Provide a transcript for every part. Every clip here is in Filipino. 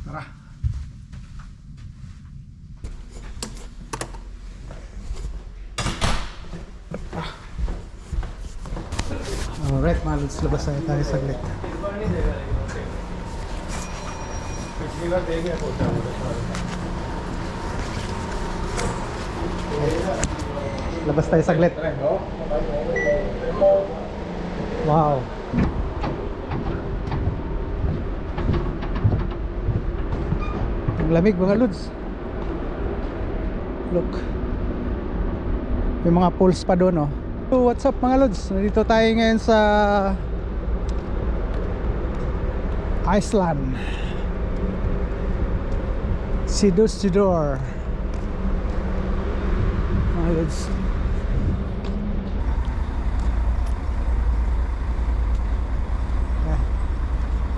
Tara. Alright mga lods, labas tayo saglit. Labas tayo saglit. Wow. Ang lamig mga lods. Look. May mga pools pa doon, oh. So, what's up mga lods? Nandito tayo ngayon sa Iceland. Sidor mga lods.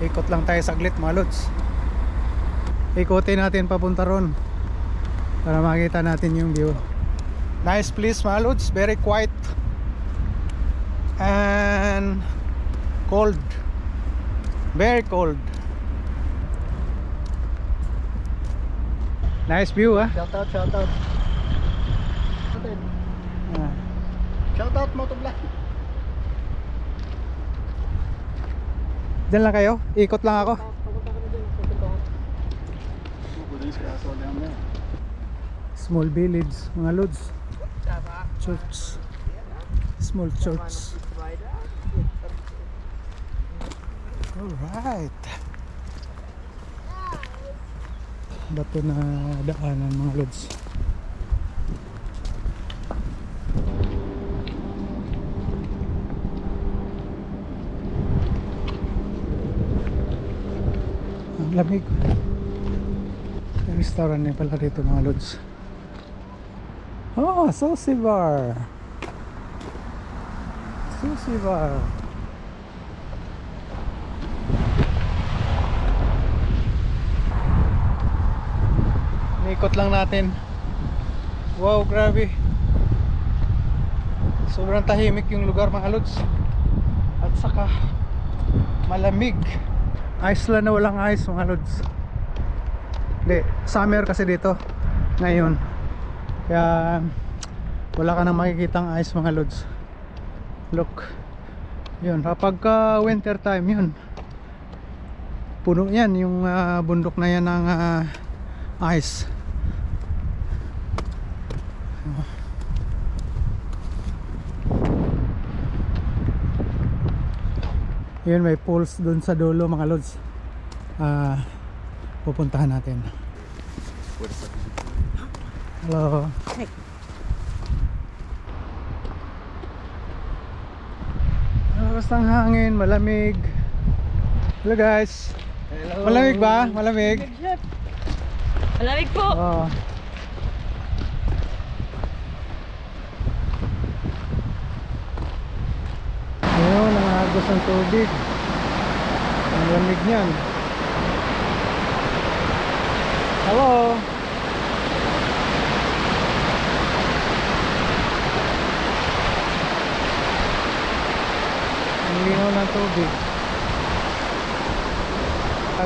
Ikot lang tayo saglit mga lods. Ikotin natin papunta ron para makita natin yung view. Nice place mga lods, very quiet and cold, very cold. Nice view, ah. Shout out. Shout out mo to black. Diyan lang kayo? Ikot lang ako. Small village, mga lods. Church. Small church. Alright. Bato na daanan mga lods. Ang lamig. May restaurant na pala dito mga lods. Oh, sushi bar. Sushi bar. Ikot lang natin. Wow, grabe. Sobrang tahimik yung lugar mga lods. At saka malamig. Iceland na walang ice mga lods. Hindi, summer kasi dito ngayon. Kaya wala ka nang makikitang ice mga lods. Look. Yun, kapag winter time yun, puno yan yung bundok na yan ng ice. Yun, may pools dun sa dulo mga lods. Pupuntahan natin. Hello. Hey. Basta ang hangin, malamig. Hello guys. Hello. Malamig ba? Malamig? Malamig po. Oo. Ayun, ang agos ng tubig. Ang lamig niyan. Hello. Ang linaw ng tubig.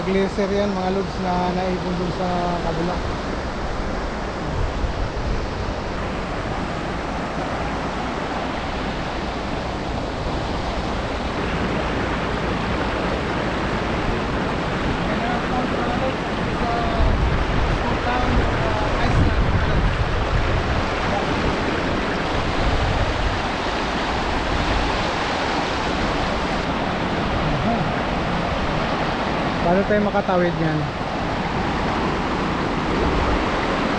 Glacier yan mga lods na naipon dun sa kabila. Paano tayo makatawid yan?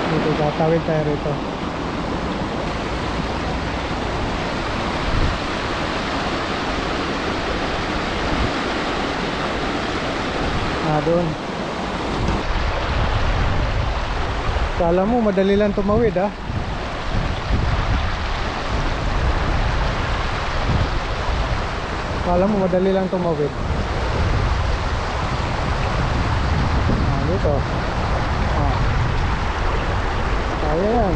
Dito, tatawid tayo rito. Doon. Kala mo madali lang tumawid, ah. Kala mo madali lang tumawid. Dito. Kaya yan.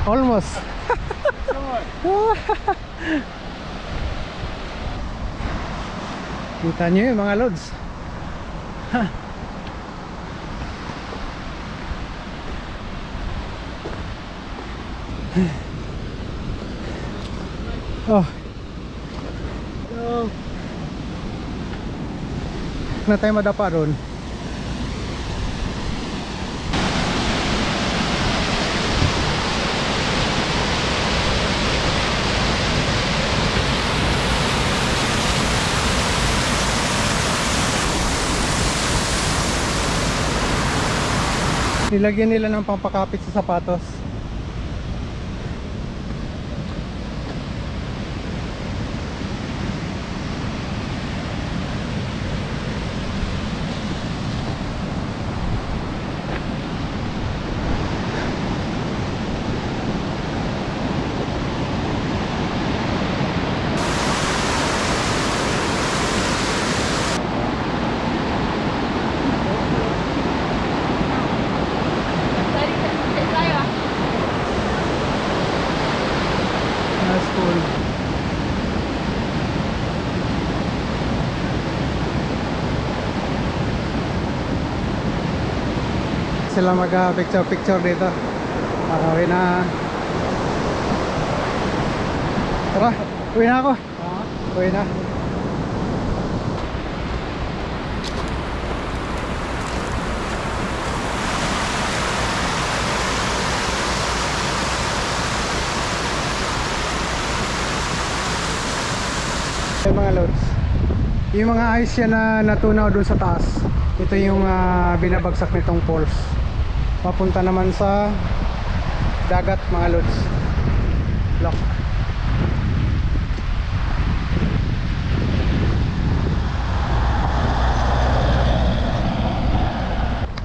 Almost. Kita nyo yun mga lods. Oh. Na tayo madapa doon. Nilagyan nila ng pampakapit sa sapatos. That's cool. Sila mag-picture dito. Uwi na. Tara, uwi na ako. Uwi na. Ay mga lods, yung mga ice yan na natunaw doon sa taas, ito yung binabagsak nitong falls papunta naman sa dagat mga lods. Lock.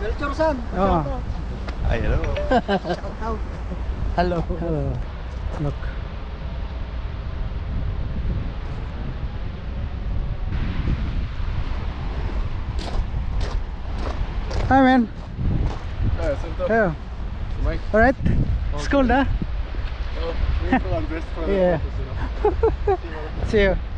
Melchor-san. Oh. Ay, hello. Hello. Hello. Look. Hi man. Yeah. Alright. It's cool, huh? I'm dressed for Yeah. See you.